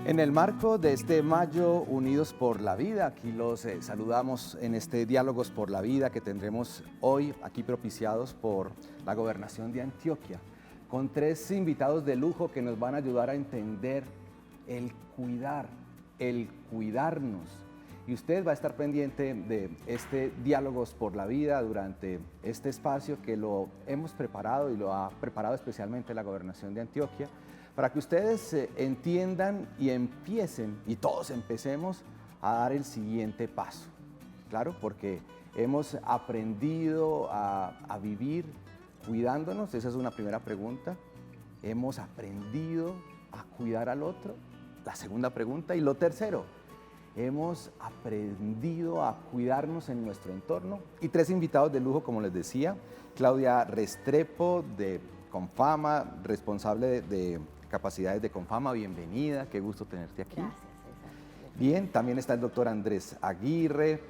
En el marco de este Mayo Unidos por la Vida, aquí los saludamos en este Diálogos por la Vida que tendremos hoy aquí propiciados por la Gobernación de Antioquia, con 3 invitados de lujo que nos van a ayudar a entender el cuidar, el cuidarnos. Y usted va a estar pendiente de este Diálogos por la Vida durante este espacio que lo hemos preparado y lo ha preparado especialmente la Gobernación de Antioquia, para que ustedes entiendan y empiecen, y todos empecemos a dar el siguiente paso. Claro, porque hemos aprendido a vivir cuidándonos, esa es una primera pregunta. Hemos aprendido a cuidar al otro, la segunda pregunta. Y lo tercero, hemos aprendido a cuidarnos en nuestro entorno. Y 3 invitados de lujo, como les decía: Claudia Restrepo, de Confama, responsable de capacidades de Confama, bienvenida, qué gusto tenerte aquí. Gracias, César. Bien, también está el doctor Andrés Aguirre.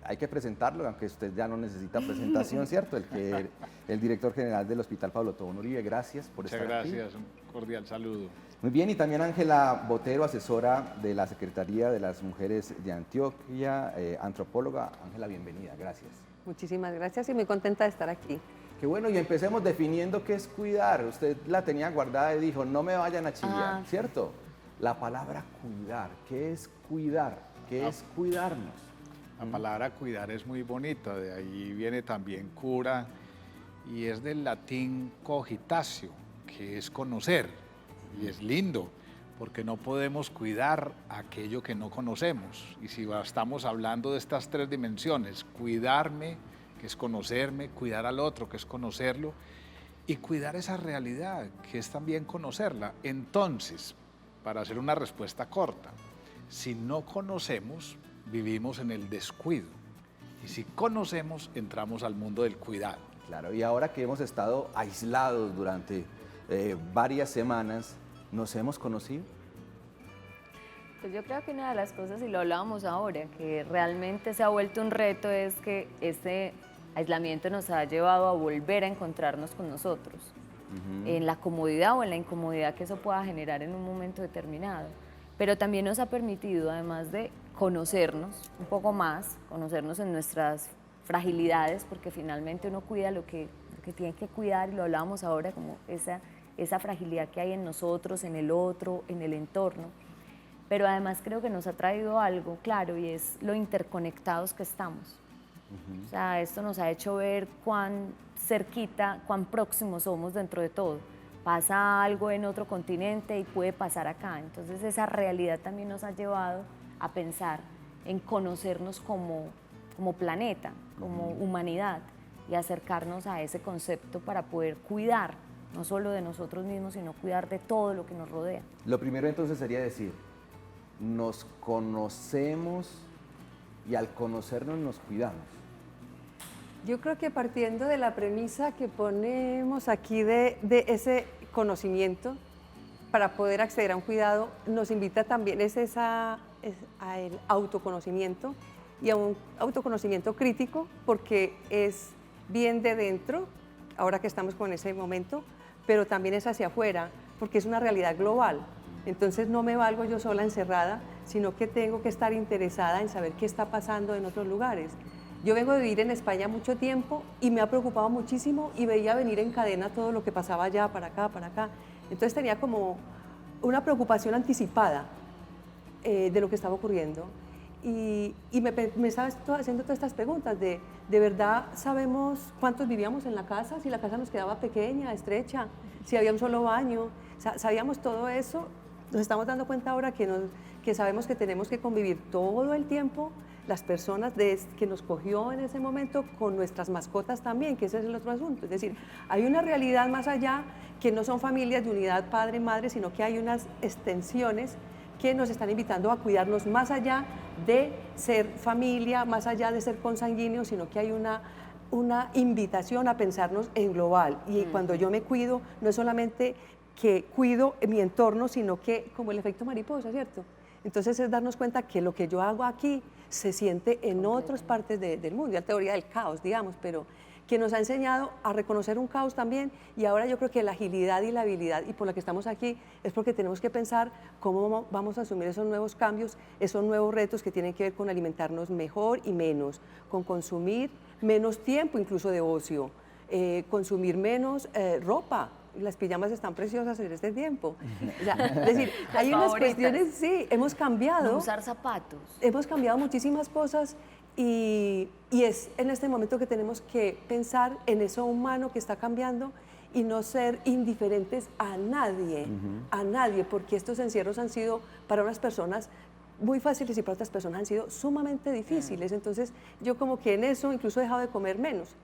Hay que presentarlo, aunque usted ya no necesita presentación, ¿cierto? El director general del Hospital Pablo Tobón Uribe, gracias por estar aquí. Muchas gracias, un cordial saludo. Muy bien, y también Ángela Botero, asesora de la Secretaría de las Mujeres de Antioquia, antropóloga. Ángela, bienvenida, gracias. Muchísimas gracias y muy contenta de estar aquí. Qué bueno, y empecemos definiendo qué es cuidar. Usted la tenía guardada y dijo, no me vayan a chillar, ¿cierto? La palabra cuidar, ¿qué es cuidar? ¿Qué es cuidarnos? La palabra cuidar es muy bonita, de ahí viene también cura, y es del latín cogitatio, que es conocer, y es lindo, porque no podemos cuidar aquello que no conocemos. Y si estamos hablando de estas 3 dimensiones, cuidarme, que es conocerme, cuidar al otro, que es conocerlo, y cuidar esa realidad, que es también conocerla. Entonces, para hacer una respuesta corta, si no conocemos, vivimos en el descuido, y si conocemos, entramos al mundo del cuidado. Claro, y ahora que hemos estado aislados durante varias semanas, ¿nos hemos conocido? Pues yo creo que una de las cosas, y lo hablábamos ahora, que realmente se ha vuelto un reto es que este aislamiento nos ha llevado a volver a encontrarnos con nosotros, en la comodidad o en la incomodidad que eso pueda generar en un momento determinado. Pero también nos ha permitido, además de conocernos un poco más, conocernos en nuestras fragilidades, porque finalmente uno cuida lo que tiene que cuidar, y lo hablábamos ahora, como esa fragilidad que hay en nosotros, en el otro, en el entorno. Pero además creo que nos ha traído algo claro, y es lo interconectados que estamos. O sea, esto nos ha hecho ver cuán cerquita, cuán próximos somos dentro de todo. Pasa algo en otro continente y puede pasar acá. Entonces esa realidad también nos ha llevado a pensar en conocernos como planeta, como humanidad, y acercarnos a ese concepto para poder cuidar, no solo de nosotros mismos, sino cuidar de todo lo que nos rodea. Lo primero entonces sería decir, nos conocemos y al conocernos nos cuidamos. Yo creo que partiendo de la premisa que ponemos aquí de ese conocimiento, para poder acceder a un cuidado, nos invita también a el autoconocimiento, y a un autoconocimiento crítico, porque es bien de dentro, ahora que estamos con ese momento, pero también es hacia afuera, porque es una realidad global. Entonces no me valgo yo sola encerrada, sino que tengo que estar interesada en saber qué está pasando en otros lugares. Yo vengo de vivir en España mucho tiempo y me ha preocupado muchísimo, y veía venir en cadena todo lo que pasaba allá, para acá, para acá. Entonces tenía como una preocupación anticipada de lo que estaba ocurriendo. Y me estaba haciendo todas estas preguntas ¿de verdad sabemos cuántos vivíamos en la casa? Si la casa nos quedaba pequeña, estrecha, si había un solo baño, sabíamos todo eso. Nos estamos dando cuenta ahora que sabemos que tenemos que convivir todo el tiempo, las personas que nos cogió en ese momento, con nuestras mascotas también, que ese es el otro asunto. Es decir, hay una realidad más allá, que no son familias de unidad padre-madre, sino que hay unas extensiones que nos están invitando a cuidarnos más allá de ser familia, más allá de ser consanguíneos, sino que hay una invitación a pensarnos en global. Y cuando yo me cuido, no es solamente que cuido mi entorno, sino que como el efecto mariposa, ¿cierto? Entonces es darnos cuenta que lo que yo hago aquí se siente en otras partes del mundo, la teoría del caos, digamos, pero que nos ha enseñado a reconocer un caos también, y ahora yo creo que la agilidad y la habilidad, y por la que estamos aquí, es porque tenemos que pensar cómo vamos a asumir esos nuevos cambios, esos nuevos retos que tienen que ver con alimentarnos mejor y menos, con consumir menos tiempo incluso de ocio, consumir menos ropa. Las pijamas están preciosas en este tiempo. O sea, es decir, hay unas favoritas. cuestiones, sí, hemos cambiado. No usar zapatos. Hemos cambiado muchísimas cosas y es en este momento que tenemos que pensar en eso humano que está cambiando y no ser indiferentes a nadie, porque estos encierros han sido para unas personas muy fáciles y para otras personas han sido sumamente difíciles. Entonces yo como que en eso incluso he dejado de comer menos.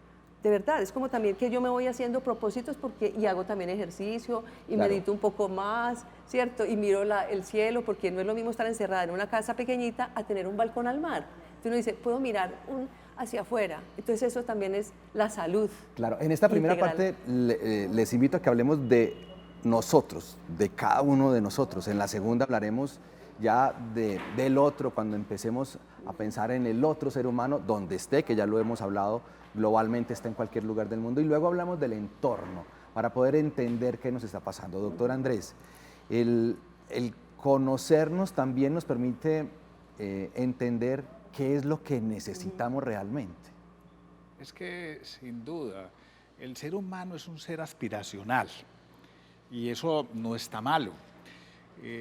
De verdad, es como también que yo me voy haciendo propósitos y hago también ejercicio y Claro. medito un poco más, ¿cierto? Y miro el cielo, porque no es lo mismo estar encerrada en una casa pequeñita a tener un balcón al mar. Entonces uno dice, puedo mirar hacia afuera. Entonces eso también es la salud. Claro, en esta primera integral. parte les invito a que hablemos de nosotros, de cada uno de nosotros. En la segunda hablaremos ya del otro, cuando empecemos a pensar en el otro ser humano, donde esté, que ya lo hemos hablado, globalmente está en cualquier lugar del mundo, y luego hablamos del entorno, para poder entender qué nos está pasando. Doctor Andrés, el conocernos también nos permite entender qué es lo que necesitamos realmente. Es que, sin duda, el ser humano es un ser aspiracional y eso no está malo.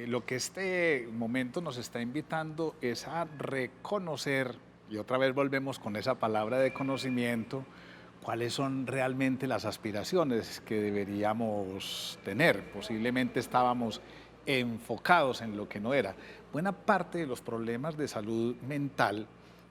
Lo que este momento nos está invitando es a reconocer, y otra vez volvemos con esa palabra de conocimiento, cuáles son realmente las aspiraciones que deberíamos tener. Posiblemente estábamos enfocados en lo que no era. Buena parte de los problemas de salud mental,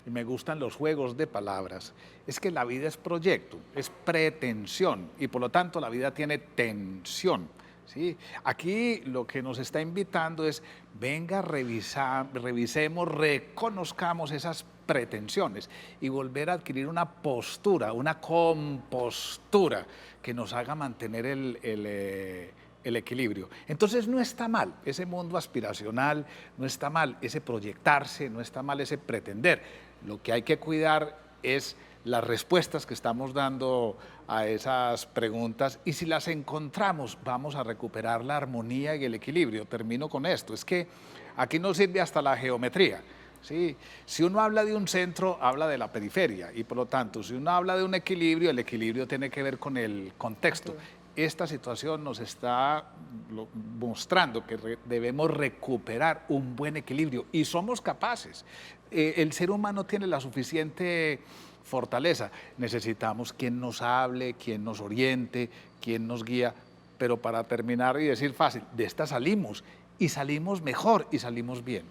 y me gustan los juegos de palabras, es que la vida es proyecto, es pretensión, y por lo tanto la vida tiene tensión. ¿Sí? Aquí lo que nos está invitando es, venga, revisemos, reconozcamos esas pretensiones y volver a adquirir una postura, una compostura que nos haga mantener el equilibrio. Entonces no está mal ese mundo aspiracional, no está mal ese proyectarse, no está mal ese pretender. Lo que hay que cuidar es las respuestas que estamos dando a esas preguntas, y si las encontramos vamos a recuperar la armonía y el equilibrio. Termino con esto, es que aquí nos sirve hasta la geometría. ¿Sí? Si uno habla de un centro, habla de la periferia, y por lo tanto, si uno habla de un equilibrio, el equilibrio tiene que ver con el contexto. Esta situación nos está mostrando que debemos recuperar un buen equilibrio, y somos capaces. El ser humano tiene la suficiente fortaleza. Necesitamos quien nos hable, quien nos oriente, quien nos guía, pero para terminar y decir fácil, de esta salimos, y salimos mejor, y salimos bien.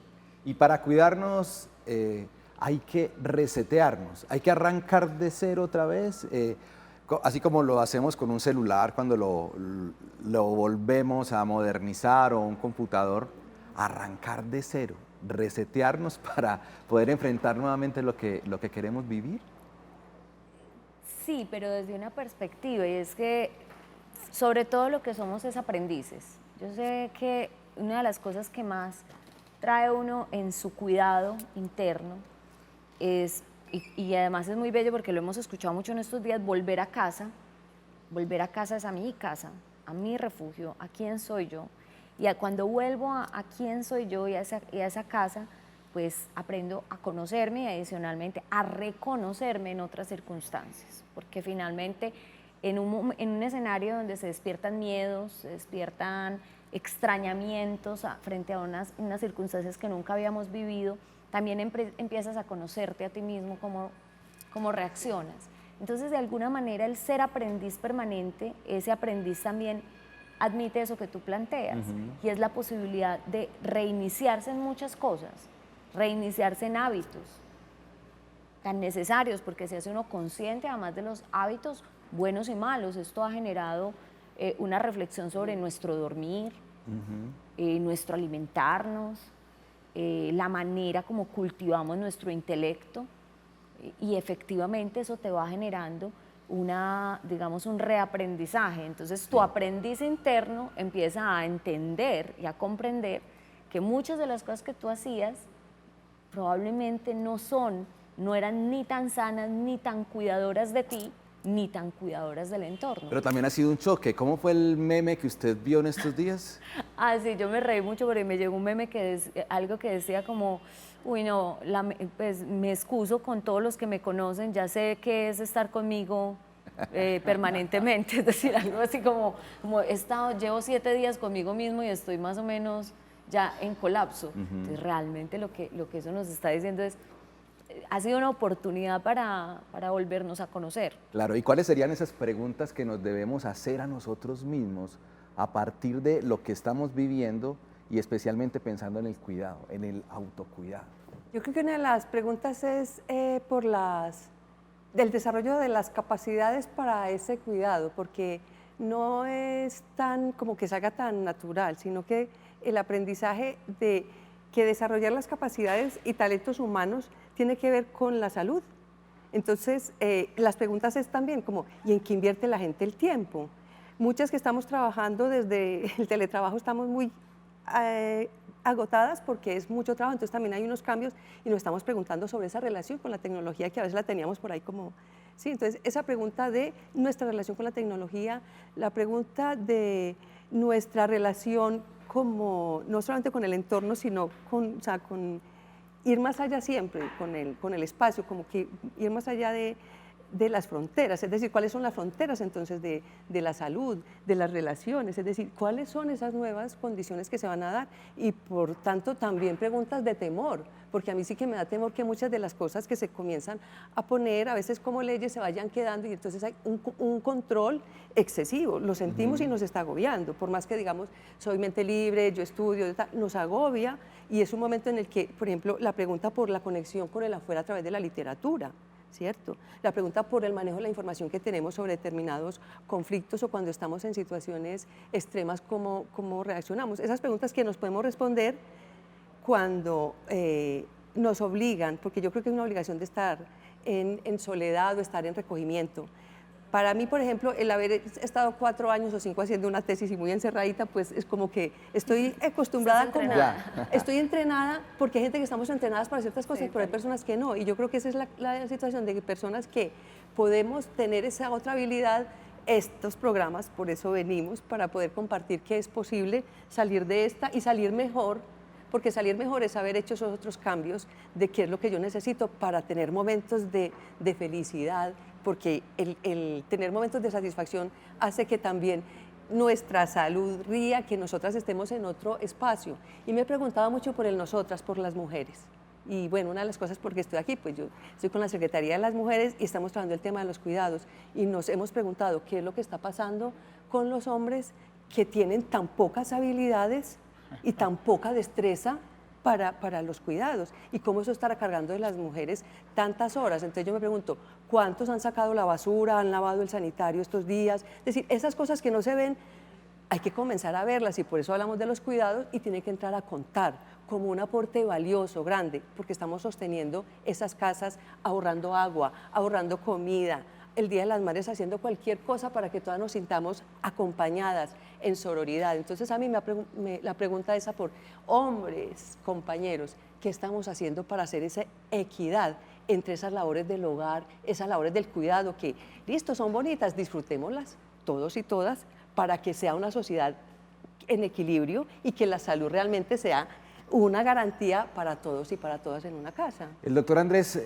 Y para cuidarnos hay que resetearnos, hay que arrancar de cero otra vez, así como lo hacemos con un celular cuando lo volvemos a modernizar, o un computador, arrancar de cero, resetearnos para poder enfrentar nuevamente lo que queremos vivir. Sí, pero desde una perspectiva, y es que sobre todo lo que somos es aprendices. Yo sé que una de las cosas que más trae uno en su cuidado interno es, y además es muy bello porque lo hemos escuchado mucho en estos días, volver a casa. Volver a casa es a mi casa, a mi refugio, a quién soy yo. Y cuando vuelvo a quién soy yo y a esa casa, pues aprendo a conocerme y adicionalmente a reconocerme en otras circunstancias. Porque finalmente en un escenario donde se despiertan miedos, se despiertan extrañamientos frente a unas circunstancias que nunca habíamos vivido, también empiezas a conocerte a ti mismo, cómo reaccionas. Entonces, de alguna manera, el ser aprendiz permanente, ese aprendiz también admite eso que tú planteas, y es la posibilidad de reiniciarse en muchas cosas, reiniciarse en hábitos tan necesarios, porque se hace uno consciente además de los hábitos buenos y malos. Esto ha generado una reflexión sobre nuestro dormir, nuestro alimentarnos, la manera como cultivamos nuestro intelecto, y efectivamente eso te va generando digamos, un reaprendizaje. Entonces tu aprendiz interno empieza a entender y a comprender que muchas de las cosas que tú hacías probablemente no eran ni tan sanas ni tan cuidadoras de ti, ni tan cuidadoras del entorno. Pero también ha sido un choque. ¿Cómo fue el meme que usted vio en estos días? Ah, sí, yo me reí mucho porque me llegó un meme algo que decía como, uy no, pues me excuso con todos los que me conocen, ya sé qué es estar conmigo permanentemente, es decir, algo así como llevo 7 días conmigo mismo y estoy más o menos ya en colapso. Entonces realmente lo que eso nos está diciendo es, ha sido una oportunidad para volvernos a conocer. Claro, ¿y cuáles serían esas preguntas que nos debemos hacer a nosotros mismos a partir de lo que estamos viviendo y especialmente pensando en el cuidado, en el autocuidado? Yo creo que una de las preguntas es del desarrollo de las capacidades para ese cuidado, porque no es tan como que salga tan natural, sino que el aprendizaje de que desarrollar las capacidades y talentos humanos tiene que ver con la salud. Entonces, las preguntas es también como, ¿y en qué invierte la gente el tiempo? Muchas que estamos trabajando desde el teletrabajo estamos muy agotadas porque es mucho trabajo, entonces también hay unos cambios y nos estamos preguntando sobre esa relación con la tecnología que a veces la teníamos por ahí como, sí, entonces esa pregunta de nuestra relación con la tecnología, la pregunta de nuestra relación como, no solamente con el entorno, sino con ir más allá siempre, con el espacio, como que ir más allá de las fronteras, es decir, cuáles son las fronteras entonces de la salud, de las relaciones, es decir, cuáles son esas nuevas condiciones que se van a dar y por tanto también preguntas de temor, porque a mí sí que me da temor que muchas de las cosas que se comienzan a poner a veces como leyes se vayan quedando y entonces hay un control excesivo, lo sentimos y nos está agobiando, por más que digamos soy mente libre, yo estudio, nos agobia y es un momento en el que, por ejemplo, la pregunta por la conexión con el afuera a través de la literatura, ¿cierto? La pregunta por el manejo de la información que tenemos sobre determinados conflictos o cuando estamos en situaciones extremas, ¿cómo reaccionamos? Esas preguntas que nos podemos responder cuando nos obligan, porque yo creo que es una obligación de estar en soledad o estar en recogimiento. Para mí, por ejemplo, el haber estado 4 años o 5 haciendo una tesis y muy encerradita, pues es como que estoy acostumbrada, estoy entrenada, porque hay gente que estamos entrenadas para ciertas cosas, pero hay personas que no. Y yo creo que esa es la situación de que personas que podemos tener esa otra habilidad, estos programas, por eso venimos, para poder compartir que es posible salir de esta y salir mejor, porque salir mejor es haber hecho esos otros cambios de qué es lo que yo necesito para tener momentos de felicidad, porque el tener momentos de satisfacción hace que también nuestra salud ría, que nosotras estemos en otro espacio. Y me he preguntado mucho por el nosotras, por las mujeres. Y bueno, una de las cosas porque estoy aquí, pues yo estoy con la Secretaría de las Mujeres y estamos trabajando el tema de los cuidados y nos hemos preguntado qué es lo que está pasando con los hombres que tienen tan pocas habilidades y tan poca destreza para los cuidados y cómo eso estará cargando de las mujeres tantas horas. Entonces yo me pregunto, ¿cuántos han sacado la basura, han lavado el sanitario estos días? Es decir, esas cosas que no se ven, hay que comenzar a verlas y por eso hablamos de los cuidados y tiene que entrar a contar como un aporte valioso, grande, porque estamos sosteniendo esas casas ahorrando agua, ahorrando comida, el Día de las Madres haciendo cualquier cosa para que todas nos sintamos acompañadas en sororidad. Entonces a mí la pregunta es por hombres, compañeros, ¿qué estamos haciendo para hacer esa equidad entre esas labores del hogar, esas labores del cuidado que, listo, son bonitas, disfrutémoslas todos y todas para que sea una sociedad en equilibrio y que la salud realmente sea una garantía para todos y para todas en una casa. El doctor Andrés,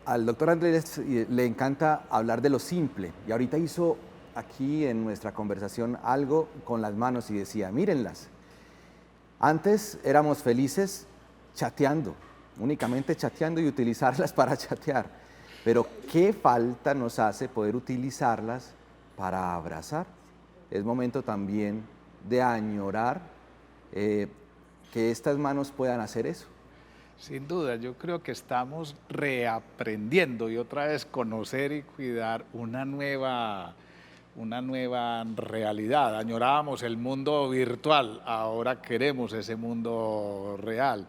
al doctor Andrés le encanta hablar de lo simple y ahorita hizo aquí en nuestra conversación algo con las manos y decía, mírenlas, antes éramos felices chateando, únicamente chateando y utilizarlas para chatear, pero qué falta nos hace poder utilizarlas para abrazar. Es momento también de añorar que estas manos puedan hacer eso. Sin duda, yo creo que estamos reaprendiendo y otra vez conocer y cuidar una nueva realidad. Añorábamos el mundo virtual, ahora queremos ese mundo real.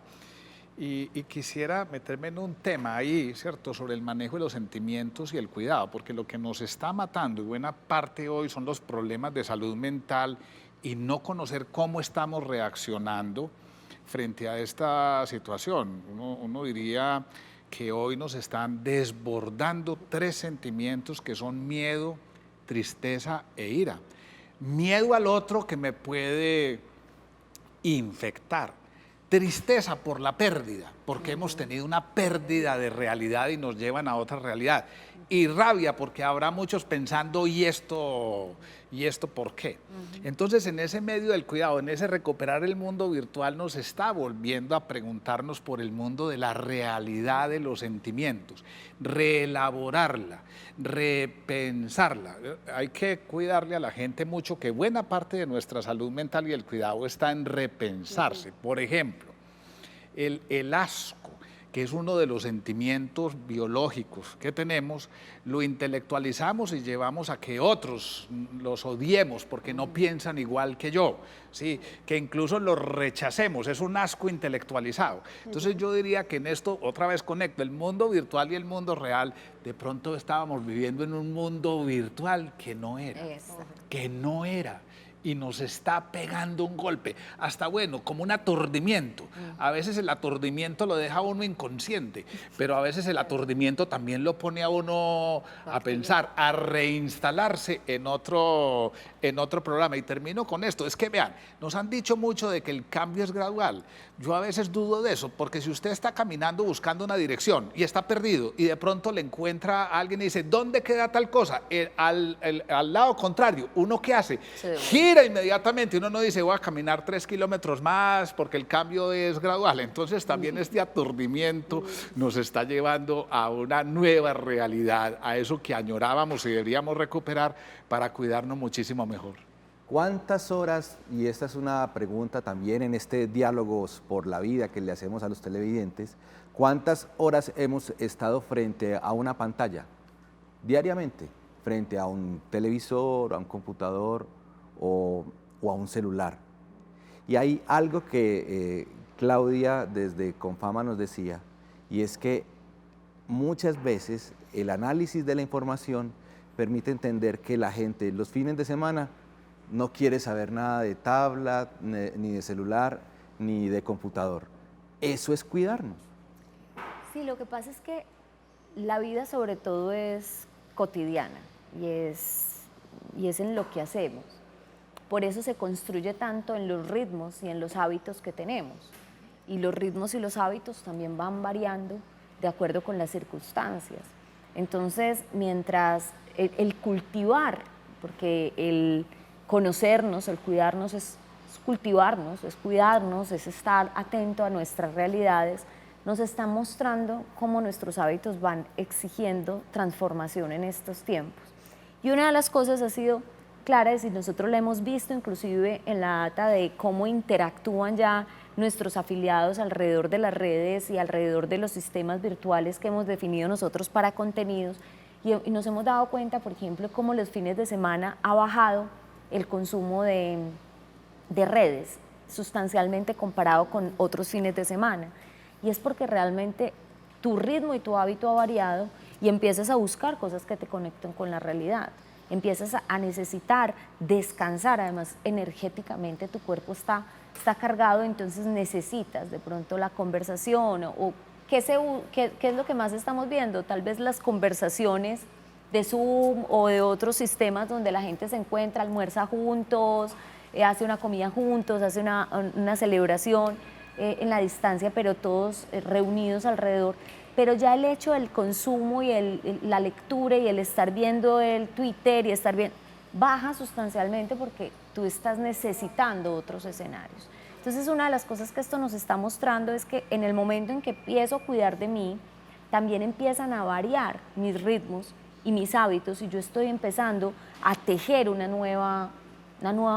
Y quisiera meterme en un tema ahí, ¿cierto?, sobre el manejo de los sentimientos y el cuidado, porque lo que nos está matando, y buena parte hoy, son los problemas de salud mental y no conocer cómo estamos reaccionando frente a esta situación. Uno diría que hoy nos están desbordando 3 sentimientos que son miedo, tristeza e ira. Miedo al otro que me puede infectar. Tristeza por la pérdida, porque hemos tenido una pérdida de realidad y nos llevan a otra realidad. Y rabia porque habrá muchos pensando, ¿y esto por qué? Entonces, en ese medio del cuidado, en ese recuperar el mundo virtual, nos está volviendo a preguntarnos por el mundo de la realidad de los sentimientos, reelaborarla, repensarla. Hay que cuidarle a la gente mucho, que buena parte de nuestra salud mental y el cuidado está en repensarse. Por ejemplo, el asco, que es uno de los sentimientos biológicos que tenemos, lo intelectualizamos y llevamos a que otros los odiemos porque no piensan igual que yo, ¿sí? Que incluso los rechacemos, es un asco intelectualizado. Entonces yo diría que en esto, otra vez conecto el mundo virtual y el mundo real. De pronto estábamos viviendo en un mundo virtual que no era, que no era. Y nos está pegando un golpe, hasta bueno, como un aturdimiento. A veces el aturdimiento lo deja a uno inconsciente, pero a veces el aturdimiento también lo pone a uno a pensar, a reinstalarse en otro programa. Y termino con esto, es que vean, nos han dicho mucho de que el cambio es gradual. Yo a veces dudo de eso, porque si usted está caminando buscando una dirección y está perdido y de pronto le encuentra a alguien y dice, ¿dónde queda tal cosa? Al lado contrario, ¿uno qué hace? Gira inmediatamente, uno no dice voy a caminar 3 kilómetros más porque el cambio es gradual. Entonces también este aturdimiento nos está llevando a una nueva realidad, a eso que añorábamos y deberíamos recuperar para cuidarnos muchísimo mejor. ¿Cuántas horas, y esta es una pregunta también en este Diálogos por la Vida que le hacemos a los televidentes, cuántas horas hemos estado frente a una pantalla diariamente, frente a un televisor, a un computador o a un celular? Y hay algo que Claudia desde Confama nos decía, y es que muchas veces el análisis de la información permite entender que la gente los fines de semana no quiere saber nada de tablet, ni de celular, ni de computador. Eso es cuidarnos. Sí, lo que pasa es que la vida sobre todo es cotidiana y es en lo que hacemos. Por eso se construye tanto en los ritmos y en los hábitos que tenemos. Y los ritmos y los hábitos también van variando de acuerdo con las circunstancias. Entonces, mientras el cultivar, porque el conocernos, el cuidarnos es cultivarnos, es cuidarnos, es estar atento a nuestras realidades, nos está mostrando cómo nuestros hábitos van exigiendo transformación en estos tiempos. Y una de las cosas ha sido clara, es decir, nosotros la hemos visto inclusive en la data de cómo interactúan ya nuestros afiliados alrededor de las redes y alrededor de los sistemas virtuales que hemos definido nosotros para contenidos, y nos hemos dado cuenta, por ejemplo, cómo los fines de semana ha bajado el consumo de redes sustancialmente comparado con otros fines de semana. Y es porque realmente tu ritmo y tu hábito ha variado y empiezas a buscar cosas que te conecten con la realidad. Empiezas a necesitar descansar, además energéticamente tu cuerpo está cargado, entonces necesitas de pronto la conversación o ¿qué es lo que más estamos viendo? Tal vez las conversaciones de Zoom o de otros sistemas donde la gente se encuentra, almuerza juntos, hace una comida juntos, hace una celebración en la distancia, pero todos reunidos alrededor. Pero ya el hecho del consumo y la lectura y el estar viendo el Twitter y estar bien, baja sustancialmente porque tú estás necesitando otros escenarios. Entonces, una de las cosas que esto nos está mostrando es que en el momento en que empiezo a cuidar de mí, también empiezan a variar mis ritmos y mis hábitos, y yo estoy empezando a tejer una nueva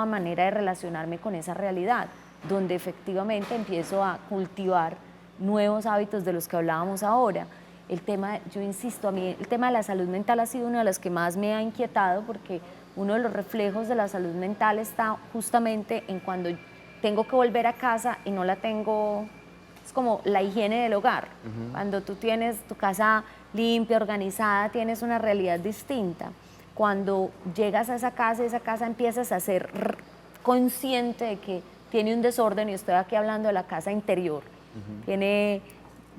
manera de relacionarme con esa realidad, donde efectivamente empiezo a cultivar nuevos hábitos de los que hablábamos ahora. El tema, yo insisto, a mí el tema de la salud mental ha sido uno de los que más me ha inquietado, porque uno de los reflejos de la salud mental está justamente en cuando tengo que volver a casa y no la tengo. Es como la higiene del hogar. Cuando tú tienes tu casa limpia, organizada, tienes una realidad distinta. Cuando llegas a esa casa empiezas a ser consciente de que tiene un desorden, y estoy aquí hablando de la casa interior. Tiene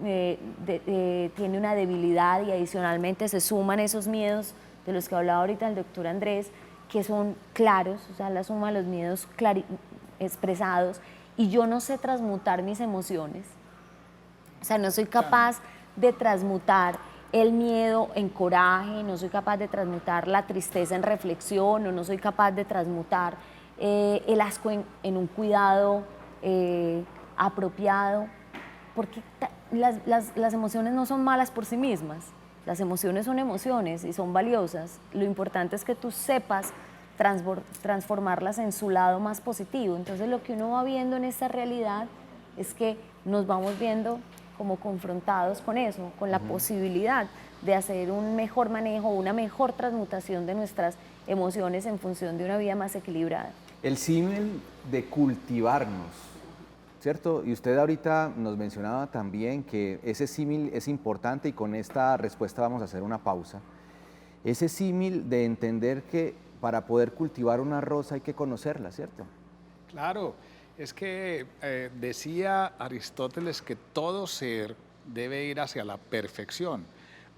tiene una debilidad y adicionalmente se suman esos miedos de los que hablaba ahorita el doctor Andrés, que son claros, o sea, la suma de los miedos expresados, y yo no sé transmutar mis emociones, o sea, no soy capaz de transmutar el miedo en coraje, no soy capaz de transmutar la tristeza en reflexión, o no soy capaz de transmutar el asco en un cuidado apropiado, porque las emociones no son malas por sí mismas, las emociones son emociones y son valiosas. Lo importante es que tú sepas transformarlas en su lado más positivo. Entonces lo que uno va viendo en esta realidad es que nos vamos viendo como confrontados con eso, con la posibilidad de hacer un mejor manejo, una mejor transmutación de nuestras emociones en función de una vida más equilibrada. El símil de cultivarnos, ¿cierto? Y usted ahorita nos mencionaba también que ese símil es importante, y con esta respuesta vamos a hacer una pausa. Ese símil de entender que para poder cultivar una rosa hay que conocerla, ¿cierto? Claro, es que decía Aristóteles que todo ser debe ir hacia la perfección,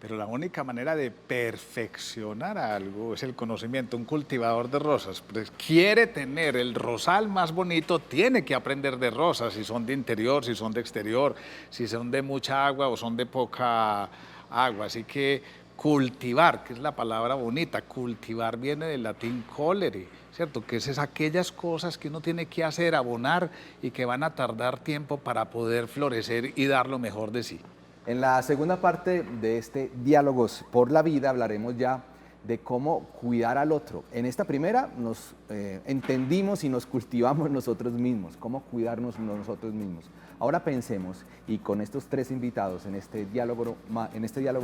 pero la única manera de perfeccionar algo es el conocimiento. Un cultivador de rosas pues, quiere tener el rosal más bonito, tiene que aprender de rosas, si son de interior, si son de exterior, si son de mucha agua o son de poca agua. Así que cultivar, que es la palabra bonita, cultivar viene del latín colere, ¿cierto? Que es aquellas cosas que uno tiene que hacer, abonar, y que van a tardar tiempo para poder florecer y dar lo mejor de sí. En la segunda parte de este Diálogos por la Vida hablaremos ya de cómo cuidar al otro. En esta primera nos entendimos y nos cultivamos nosotros mismos, cómo cuidarnos nosotros mismos. Ahora pensemos, y con estos tres invitados en este diálogo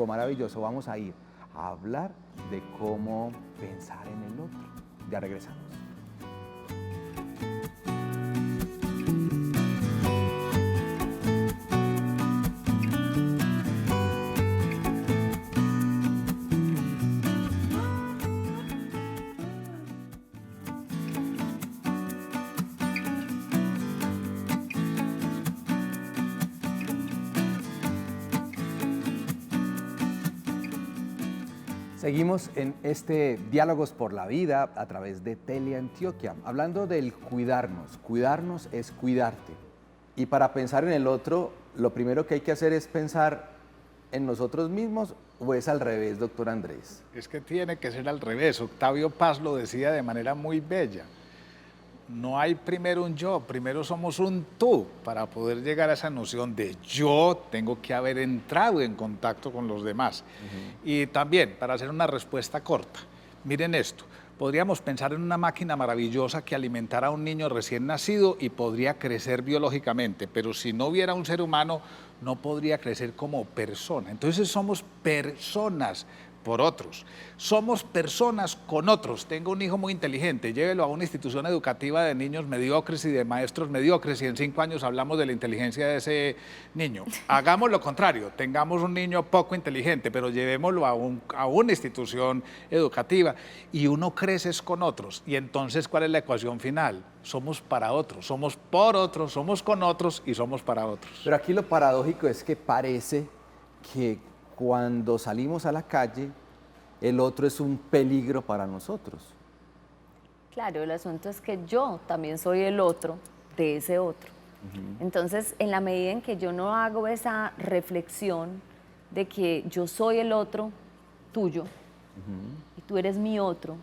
maravilloso vamos a ir a hablar de cómo pensar en el otro. Ya regresamos. Seguimos en este Diálogos por la Vida a través de Teleantioquia, hablando del cuidarnos. Cuidarnos es cuidarte. Y para pensar en el otro, lo primero que hay que hacer es pensar en nosotros mismos, ¿o es al revés, doctor Andrés? Es que tiene que ser al revés. Octavio Paz lo decía de manera muy bella. No hay primero un yo, primero somos un tú. Para poder llegar a esa noción de yo, tengo que haber entrado en contacto con los demás. Y también, para hacer una respuesta corta, miren esto, podríamos pensar en una máquina maravillosa que alimentara a un niño recién nacido y podría crecer biológicamente, pero si no hubiera un ser humano, no podría crecer como persona. Entonces somos personas por otros. Somos personas con otros. Tengo un hijo muy inteligente, llévelo a una institución educativa de niños mediocres y de maestros mediocres y en 5 años hablamos de la inteligencia de ese niño. Hagamos lo contrario, tengamos un niño poco inteligente, pero llevémoslo a una institución educativa y uno crece con otros. Y entonces, ¿cuál es la ecuación final? Somos para otros, somos por otros, somos con otros y somos para otros. Pero aquí lo paradójico es que parece que cuando salimos a la calle, el otro es un peligro para nosotros. Claro, el asunto es que yo también soy el otro de ese otro. Entonces, en la medida en que yo no hago esa reflexión de que yo soy el otro tuyo y tú eres mi otro,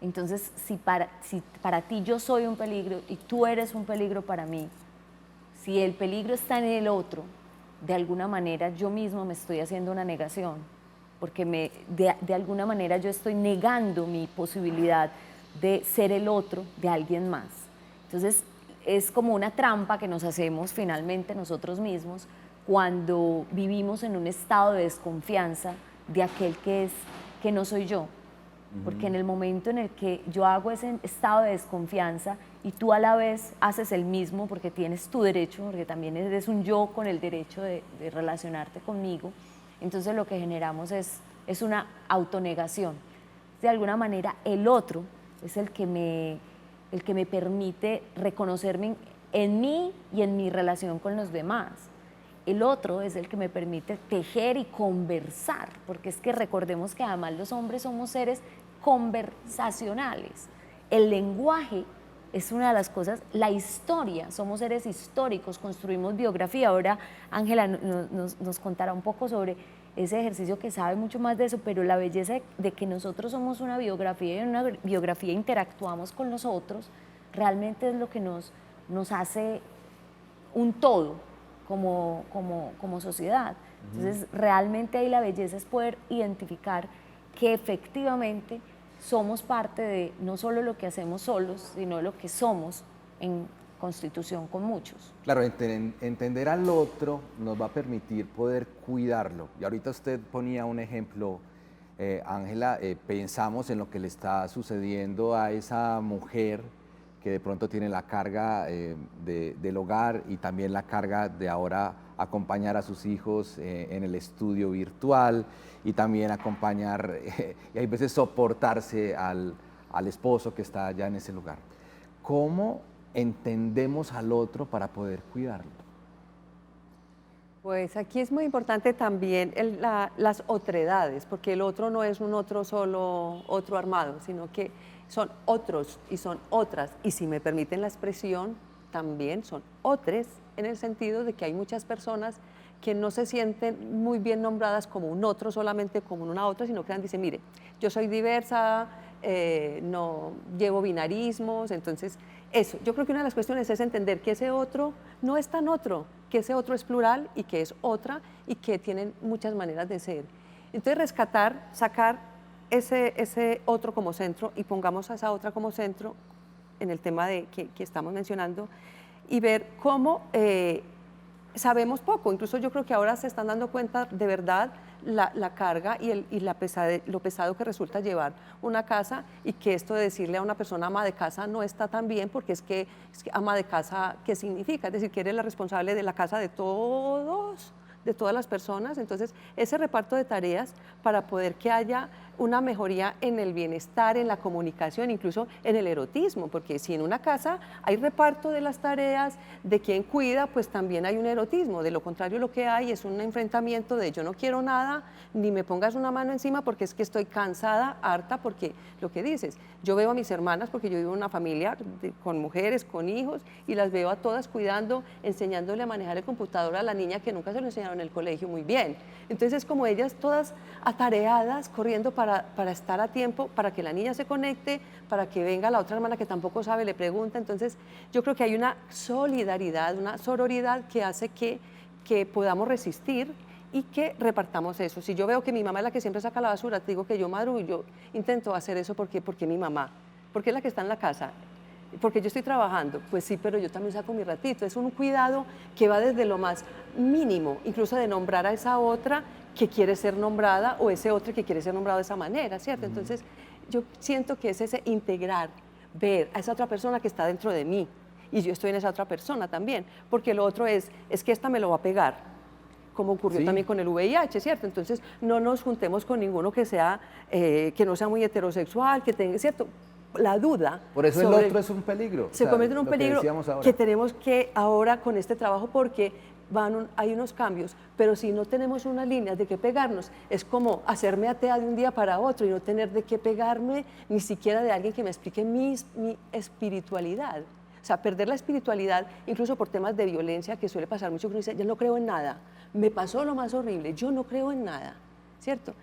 entonces si para ti yo soy un peligro y tú eres un peligro para mí, si el peligro está en el otro, de alguna manera yo mismo me estoy haciendo una negación, porque de alguna manera yo estoy negando mi posibilidad de ser el otro de alguien más. Entonces es como una trampa que nos hacemos finalmente nosotros mismos cuando vivimos en un estado de desconfianza de aquel que no soy yo. Porque en el momento en el que yo hago ese estado de desconfianza y tú a la vez haces el mismo porque tienes tu derecho, porque también eres un yo con el derecho de relacionarte conmigo, entonces lo que generamos es una autonegación. De alguna manera el otro es el que me permite reconocerme en mí y en mi relación con los demás. el otro es el que me permite tejer y conversar, porque es que recordemos que además los hombres somos seres conversacionales. El lenguaje es una de las cosas, la historia, somos seres históricos, construimos biografía. Ahora Ángela nos contará un poco sobre ese ejercicio, que sabe mucho más de eso, pero la belleza de que nosotros somos una biografía y en una biografía interactuamos con los otros, realmente es lo que nos hace un todo como sociedad. Entonces, realmente ahí la belleza es poder identificar que efectivamente somos parte de no solo lo que hacemos solos, sino lo que somos en constitución con muchos. Claro, entender al otro nos va a permitir poder cuidarlo. Y ahorita usted ponía un ejemplo, Ángela, pensamos en lo que le está sucediendo a esa mujer que de pronto tiene la carga del hogar y también la carga de ahora acompañar a sus hijos en el estudio virtual y también acompañar y hay veces soportarse al esposo que está allá en ese lugar. ¿Cómo entendemos al otro para poder cuidarlo? Pues aquí es muy importante también las otredades, porque el otro no es un otro solo, otro armado, sino que son otros y son otras, y si me permiten la expresión, también son otros, en el sentido de que hay muchas personas que no se sienten muy bien nombradas como un otro, solamente como una otra, sino que dicen, mire, yo soy diversa, no llevo binarismos, entonces eso, yo creo que una de las cuestiones es entender que ese otro no es tan otro, que ese otro es plural y que es otra y que tienen muchas maneras de ser. Entonces rescatar, sacar ese otro como centro y pongamos a esa otra como centro en el tema que estamos mencionando y ver cómo sabemos poco, incluso yo creo que ahora se están dando cuenta de verdad la carga y lo pesado que resulta llevar una casa y que esto de decirle a una persona ama de casa no está tan bien porque es que ama de casa, ¿qué significa? Es decir, que eres la responsable de la casa de todos, de todas las personas, entonces ese reparto de tareas para poder que haya una mejoría en el bienestar, en la comunicación, incluso en el erotismo, porque si en una casa hay reparto de las tareas, de quien cuida, pues también hay un erotismo, de lo contrario lo que hay es un enfrentamiento de yo no quiero nada, ni me pongas una mano encima porque es que estoy cansada, harta, porque lo que dices, yo veo a mis hermanas, porque yo vivo en una familia con mujeres, con hijos, y las veo a todas cuidando, enseñándole a manejar el computador a la niña que nunca se lo enseñaron en el colegio muy bien. Entonces, como ellas todas atareadas, corriendo para estar a tiempo, para que la niña se conecte, para que venga la otra hermana que tampoco sabe, le pregunta. Entonces, yo creo que hay una solidaridad, una sororidad que hace que podamos resistir y que repartamos eso. Si yo veo que mi mamá es la que siempre saca la basura, te digo que yo madrugo y yo intento hacer eso porque mi mamá, porque es la que está en la casa. Porque yo estoy trabajando, pues sí, pero yo también saco mi ratito. Es un cuidado que va desde lo más mínimo, incluso de nombrar a esa otra que quiere ser nombrada o ese otro que quiere ser nombrado de esa manera, ¿cierto? Entonces, yo siento que es ese integrar, ver a esa otra persona que está dentro de mí y yo estoy en esa otra persona también, porque lo otro es que esta me lo va a pegar, como ocurrió también con el VIH, ¿cierto? Entonces, no nos juntemos con ninguno que no sea muy heterosexual, que tenga, ¿cierto? La duda. Por eso el otro es un peligro. Se convierte en un peligro que tenemos que ahora con este trabajo, porque hay unos cambios, pero si no tenemos una línea de qué pegarnos, es como hacerme atea de un día para otro y no tener de qué pegarme ni siquiera de alguien que me explique mi espiritualidad. O sea, perder la espiritualidad, incluso por temas de violencia, que suele pasar mucho, que uno dice, yo no creo en nada, me pasó lo más horrible, yo no creo en nada, ¿cierto?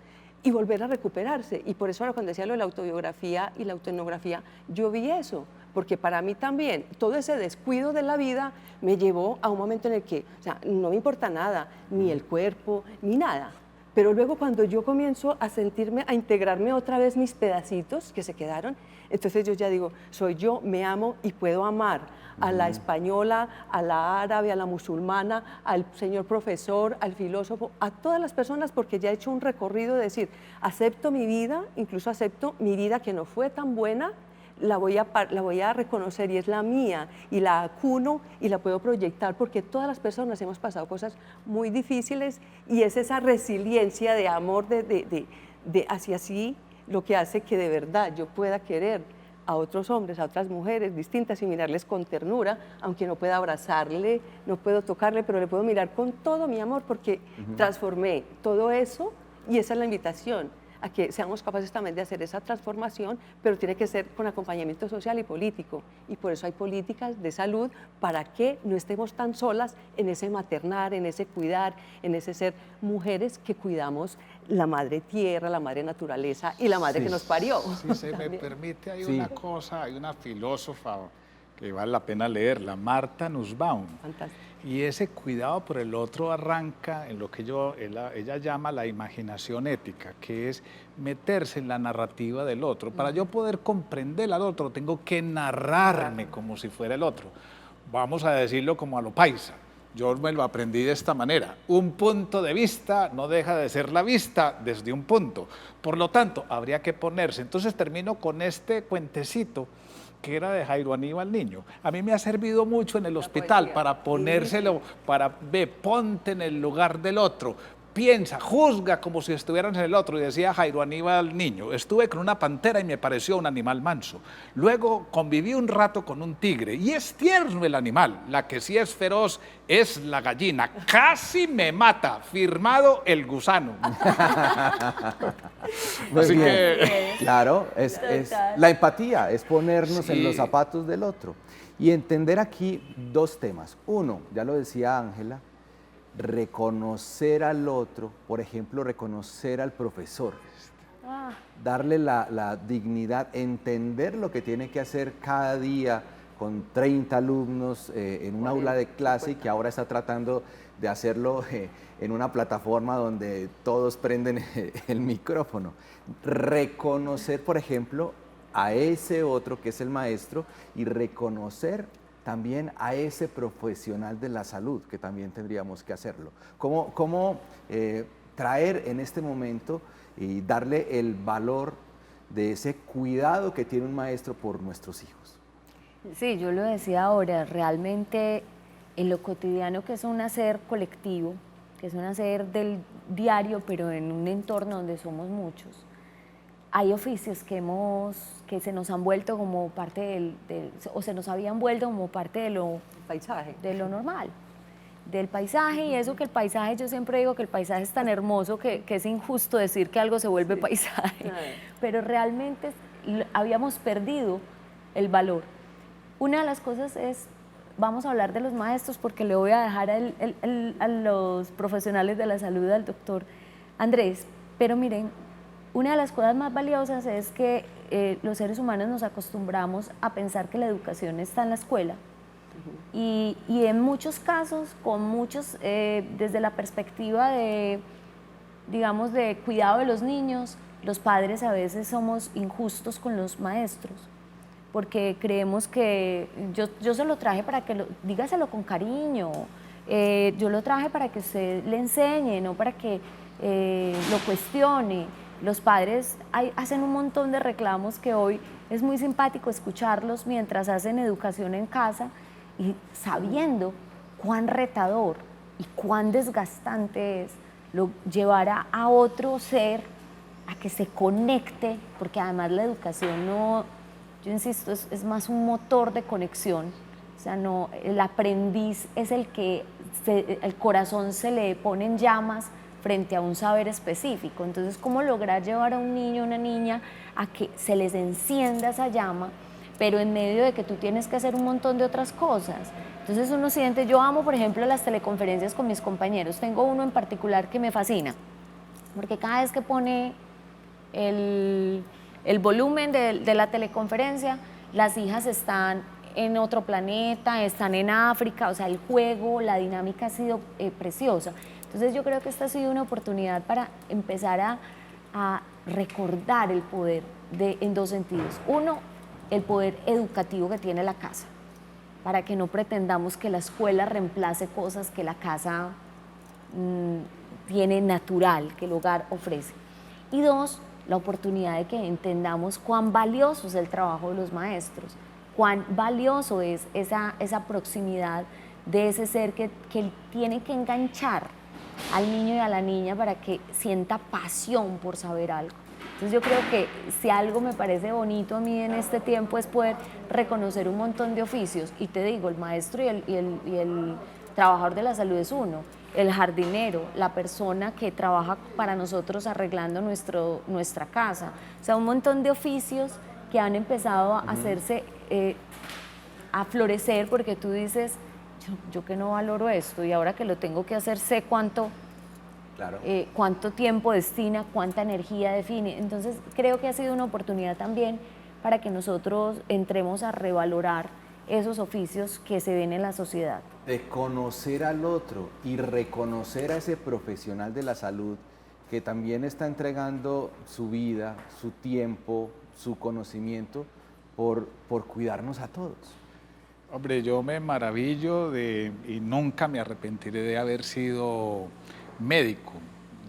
Y volver a recuperarse. Y por eso ahora cuando decía lo de la autobiografía y la autoetnografía, yo vi eso, porque para mí también todo ese descuido de la vida me llevó a un momento en el que, o sea, no me importa nada, ni el cuerpo, ni nada. Pero luego cuando yo comienzo a sentirme, a integrarme otra vez mis pedacitos que se quedaron, entonces yo ya digo, soy yo, me amo y puedo amar a la española, a la árabe, a la musulmana, al señor profesor, al filósofo, a todas las personas, porque ya he hecho un recorrido de decir, acepto mi vida, incluso acepto mi vida que no fue tan buena, la voy a reconocer y es la mía, y la acuno y la puedo proyectar, porque todas las personas hemos pasado cosas muy difíciles y es esa resiliencia de amor hacia sí lo que hace que de verdad yo pueda querer a otros hombres, a otras mujeres distintas y mirarles con ternura, aunque no pueda abrazarle, no puedo tocarle, pero le puedo mirar con todo mi amor porque transformé todo eso y esa es la invitación a que seamos capaces también de hacer esa transformación, pero tiene que ser con acompañamiento social y político. Y por eso hay políticas de salud para que no estemos tan solas en ese maternar, en ese cuidar, en ese ser mujeres que cuidamos la madre tierra, la madre naturaleza y la madre que nos parió. Si se me permite, hay una cosa, hay una filósofa que vale la pena leerla, Martha Nussbaum. Fantástico. Y ese cuidado por el otro arranca en lo que ella llama la imaginación ética, que es meterse en la narrativa del otro. Para yo poder comprender al otro, tengo que narrarme como si fuera el otro. Vamos a decirlo como a lo paisa. Yo me lo aprendí de esta manera. Un punto de vista no deja de ser la vista desde un punto. Por lo tanto, habría que ponerse. Entonces termino con este cuentecito que era de Jairo Aníbal Niño. A mí me ha servido mucho en el hospital para ponérselo, ponte en el lugar del otro, piensa, juzga como si estuvieran en el otro. Y decía Jairo Aníbal Niño, estuve con una pantera y me pareció un animal manso. Luego conviví un rato con un tigre y es tierno el animal. La que sí es feroz es la gallina. Casi me mata. Firmado el gusano. Muy Así bien. que... Claro, es la empatía, es ponernos en los zapatos del otro. Y entender aquí dos temas. Uno, ya lo decía Ángela, reconocer al otro, por ejemplo, reconocer al profesor, darle la dignidad, entender lo que tiene que hacer cada día con 30 alumnos en un aula de clase y que ahora está tratando de hacerlo en una plataforma donde todos prenden el micrófono. Reconocer, por ejemplo, a ese otro que es el maestro y reconocer también a ese profesional de la salud, que también tendríamos que hacerlo. ¿Cómo traer en este momento y darle el valor de ese cuidado que tiene un maestro por nuestros hijos? Sí, yo lo decía ahora, realmente en lo cotidiano que es un hacer colectivo, que es un hacer del diario, pero en un entorno donde somos muchos, hay oficios que se nos han vuelto como parte o se nos habían vuelto como parte de lo normal, del paisaje, y eso que el paisaje, yo siempre digo que el paisaje es tan hermoso que es injusto decir que algo se vuelve paisaje, pero realmente habíamos perdido el valor. Una de las cosas es, vamos a hablar de los maestros porque le voy a dejar a los profesionales de la salud, al doctor Andrés, pero miren, una de las cosas más valiosas es que los seres humanos nos acostumbramos a pensar que la educación está en la escuela y en muchos casos, desde la perspectiva de, digamos, de cuidado de los niños, los padres a veces somos injustos con los maestros porque creemos que yo se lo traje para que dígaselo con cariño, yo lo traje para que usted le enseñe, no para que lo cuestione. Los padres hacen un montón de reclamos que hoy es muy simpático escucharlos mientras hacen educación en casa y sabiendo cuán retador y cuán desgastante es llevar a otro ser a que se conecte, porque además la educación no, yo insisto, es más un motor de conexión, o sea, no, el aprendiz es el que el corazón se le pone en llamas frente a un saber específico. Entonces, ¿cómo lograr llevar a un niño o una niña a que se les encienda esa llama, pero en medio de que tú tienes que hacer un montón de otras cosas? Entonces uno siente, yo amo, por ejemplo, las teleconferencias con mis compañeros. Tengo uno en particular que me fascina, porque cada vez que pone el volumen de la teleconferencia, las hijas están en otro planeta, están en África, o sea, el juego, la dinámica ha sido preciosa. Entonces yo creo que esta ha sido una oportunidad para empezar a recordar el poder en dos sentidos. Uno, el poder educativo que tiene la casa, para que no pretendamos que la escuela reemplace cosas que la casa tiene natural, que el hogar ofrece. Y dos, la oportunidad de que entendamos cuán valioso es el trabajo de los maestros, cuán valioso es esa proximidad de ese ser que tiene que enganchar al niño y a la niña para que sienta pasión por saber algo. Entonces yo creo que si algo me parece bonito a mí en este tiempo es poder reconocer un montón de oficios, y te digo, el maestro y el trabajador de la salud es uno, el jardinero, la persona que trabaja para nosotros arreglando nuestra casa, o sea, un montón de oficios que han empezado a hacerse, a florecer, porque tú dices, yo que no valoro esto y ahora que lo tengo que hacer sé cuánto tiempo destina, cuánta energía define. Entonces creo que ha sido una oportunidad también para que nosotros entremos a revalorar esos oficios que se ven en la sociedad. De conocer al otro y reconocer a ese profesional de la salud que también está entregando su vida, su tiempo, su conocimiento por cuidarnos a todos. Hombre, yo me maravillo y nunca me arrepentiré de haber sido médico.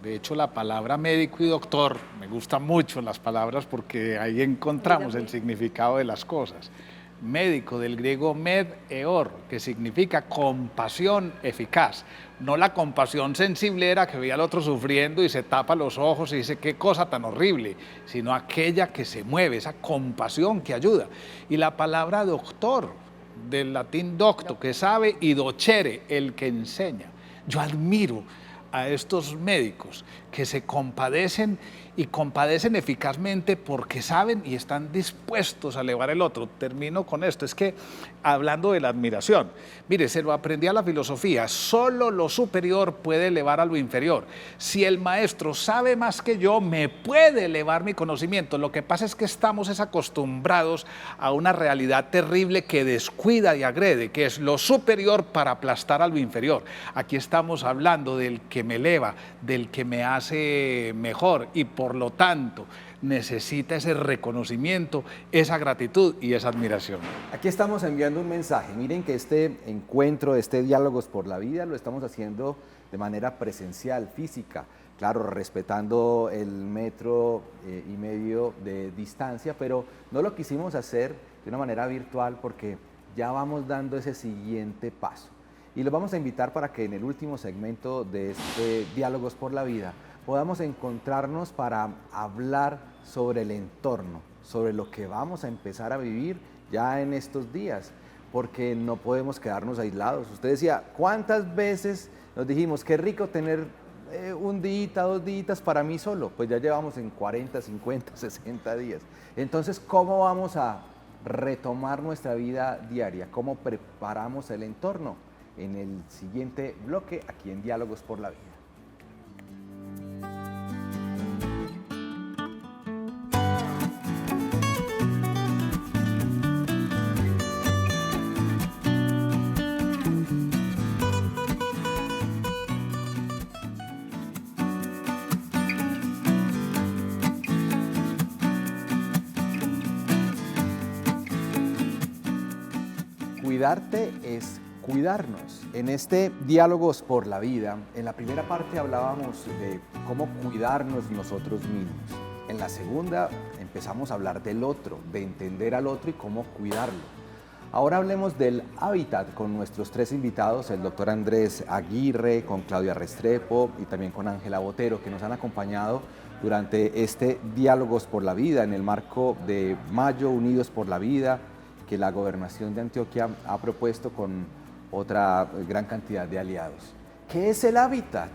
De hecho, la palabra médico y doctor, me gustan mucho las palabras porque ahí encontramos el significado de las cosas. Médico, del griego med eor, que significa compasión eficaz. No la compasión sensiblera que ve al otro sufriendo y se tapa los ojos y dice qué cosa tan horrible, sino aquella que se mueve, esa compasión que ayuda. Y la palabra doctor, del latín docto, que sabe, y docere, el que enseña. Yo admiro a estos médicos que se compadecen y compadecen eficazmente porque saben y están dispuestos a elevar el otro. Termino con esto, es que hablando de la admiración, mire, se lo aprendí a la filosofía, solo lo superior puede elevar a lo inferior. Si el maestro sabe más que yo, me puede elevar mi conocimiento. Lo que pasa es que estamos acostumbrados a una realidad terrible que descuida y agrede, que es lo superior para aplastar a lo inferior. Aquí estamos hablando del que me eleva, del que me hace mejor y por lo tanto necesita ese reconocimiento, esa gratitud y esa admiración. Aquí estamos enviando un mensaje. Miren que este encuentro, este Diálogos por la Vida, lo estamos haciendo de manera presencial, física, claro, respetando el 1,5 metros de distancia, pero no lo quisimos hacer de una manera virtual porque ya vamos dando ese siguiente paso. Y los vamos a invitar para que en el último segmento de este Diálogos por la Vida podamos encontrarnos para hablar sobre el entorno, sobre lo que vamos a empezar a vivir ya en estos días, porque no podemos quedarnos aislados. Usted decía, ¿cuántas veces nos dijimos, qué rico tener un día, 2 días para mí solo? Pues ya llevamos en 40, 50, 60 días. Entonces, ¿cómo vamos a retomar nuestra vida diaria? ¿Cómo preparamos el entorno? En el siguiente bloque, aquí en Diálogos por la Vida. Cuidarte es cuidarnos. En este Diálogos por la Vida, en la primera parte hablábamos de cómo cuidarnos nosotros mismos. En la segunda empezamos a hablar del otro, de entender al otro y cómo cuidarlo. Ahora hablemos del hábitat con nuestros 3 invitados, el doctor Andrés Aguirre, con Claudia Restrepo y también con Ángela Botero, que nos han acompañado durante este Diálogos por la Vida en el marco de Mayo Unidos por la Vida, que la Gobernación de Antioquia ha propuesto con otra gran cantidad de aliados. ¿Qué es el hábitat?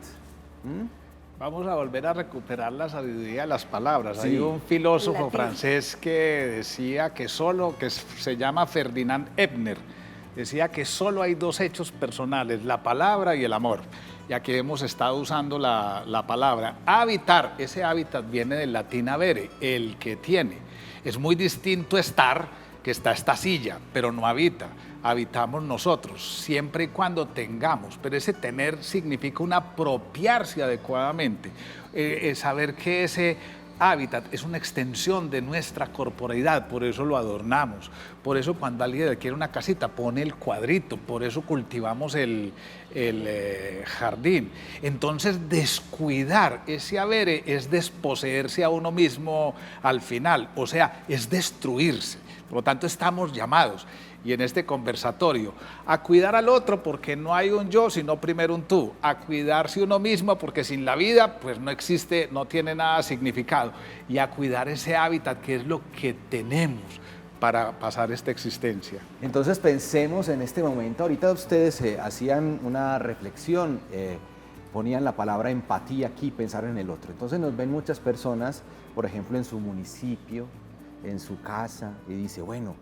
Vamos a volver a recuperar la sabiduría de las palabras. Sí. Hay un filósofo francés que decía que se llama Ferdinand Ebner, decía que solo hay 2 hechos personales, la palabra y el amor. Y aquí hemos estado usando la palabra. Habitar, ese hábitat viene del latín habere, el que tiene. Es muy distinto estar, que está esta silla, pero no habita. Habitamos nosotros, siempre y cuando tengamos, pero ese tener significa un apropiarse adecuadamente, saber que ese hábitat es una extensión de nuestra corporeidad, por eso lo adornamos, por eso cuando alguien quiere una casita pone el cuadrito, por eso cultivamos el jardín. Entonces descuidar ese habere es desposeerse a uno mismo al final, o sea, es destruirse. Por lo tanto, estamos llamados. y en este conversatorio, a cuidar al otro porque no hay un yo, sino primero un tú, a cuidarse uno mismo porque sin la vida pues no existe, no tiene nada significado, y a cuidar ese hábitat que es lo que tenemos para pasar esta existencia. Entonces pensemos en este momento, ahorita ustedes hacían una reflexión, ponían la palabra empatía aquí, pensar en el otro. Entonces nos ven muchas personas, por ejemplo, en su municipio, en su casa, y dice, bueno,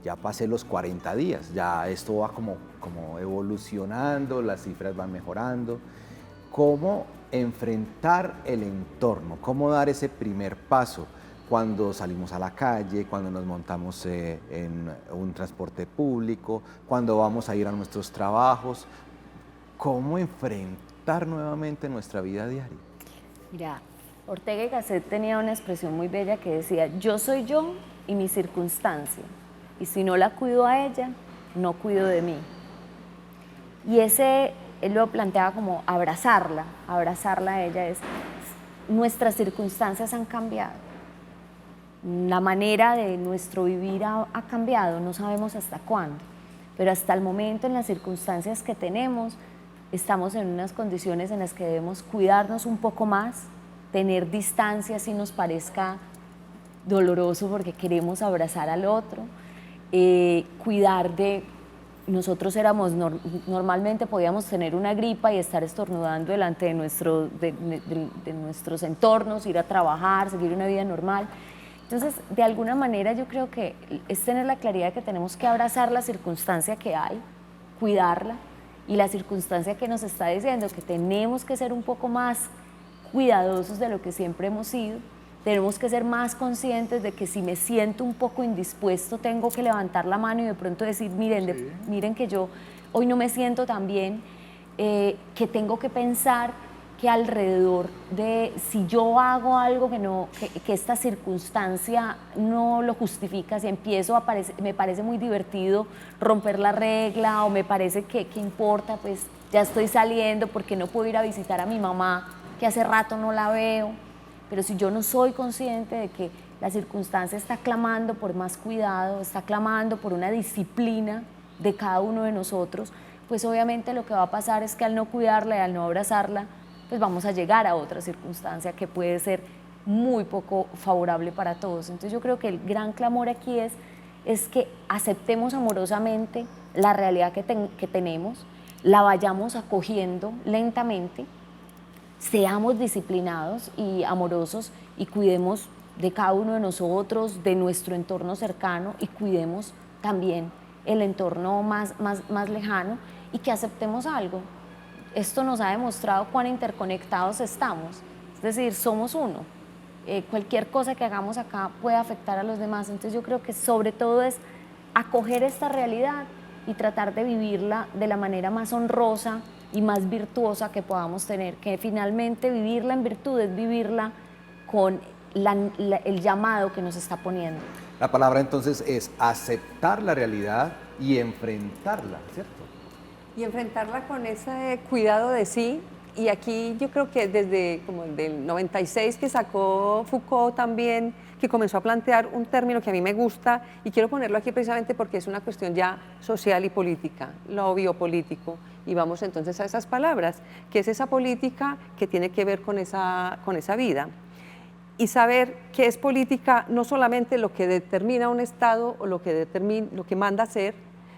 ya pasé los 40 días, ya esto va como evolucionando, las cifras van mejorando. ¿Cómo enfrentar el entorno? ¿Cómo dar ese primer paso cuando salimos a la calle, cuando nos montamos en un transporte público, cuando vamos a ir a nuestros trabajos? ¿Cómo enfrentar nuevamente nuestra vida diaria? Mira, Ortega y Gasset tenía una expresión muy bella que decía, yo soy yo y mi circunstancia, y si no la cuido a ella, no cuido de mí. Y él lo planteaba como abrazarla a ella es, nuestras circunstancias han cambiado, la manera de nuestro vivir ha cambiado, no sabemos hasta cuándo, pero hasta el momento en las circunstancias que tenemos, estamos en unas condiciones en las que debemos cuidarnos un poco más, tener distancia si nos parezca doloroso porque queremos abrazar al otro, cuidar de... Nosotros normalmente podíamos tener una gripa y estar estornudando delante de nuestros entornos, ir a trabajar, seguir una vida normal. Entonces, de alguna manera yo creo que es tener la claridad de que tenemos que abrazar la circunstancia que hay, cuidarla, y la circunstancia que nos está diciendo que tenemos que ser un poco más cuidadosos de lo que siempre hemos sido, tenemos que ser más conscientes de que si me siento un poco indispuesto, tengo que levantar la mano y de pronto decir, miren, miren que yo hoy no me siento tan bien, que tengo que pensar que alrededor de, si yo hago algo que esta circunstancia no lo justifica, si empiezo me parece muy divertido romper la regla, o me parece que importa, pues ya estoy saliendo porque no puedo ir a visitar a mi mamá, que hace rato no la veo. Pero si yo no soy consciente de que la circunstancia está clamando por más cuidado, está clamando por una disciplina de cada uno de nosotros, pues obviamente lo que va a pasar es que al no cuidarla y al no abrazarla, pues vamos a llegar a otra circunstancia que puede ser muy poco favorable para todos. Entonces yo creo que el gran clamor aquí es que aceptemos amorosamente la realidad que tenemos, la vayamos acogiendo lentamente, seamos disciplinados y amorosos y cuidemos de cada uno de nosotros, de nuestro entorno cercano, y cuidemos también el entorno más lejano, y que aceptemos algo. Esto nos ha demostrado cuán interconectados estamos, es decir, somos uno. Cualquier cosa que hagamos acá puede afectar a los demás, entonces yo creo que sobre todo es acoger esta realidad y tratar de vivirla de la manera más honrosa y más virtuosa que podamos tener, que finalmente vivirla en virtud es vivirla con el llamado que nos está poniendo. La palabra entonces es aceptar la realidad y enfrentarla, ¿cierto? Y enfrentarla con ese cuidado de sí. Y aquí yo creo que desde como el del 96 que sacó Foucault también, que comenzó a plantear un término que a mí me gusta, y quiero ponerlo aquí precisamente porque es una cuestión ya social y política, lo biopolítico. Y vamos entonces a esas palabras, que es esa política que tiene que ver con esa vida. Y saber que es política no solamente lo que determina un Estado o lo que manda hacer,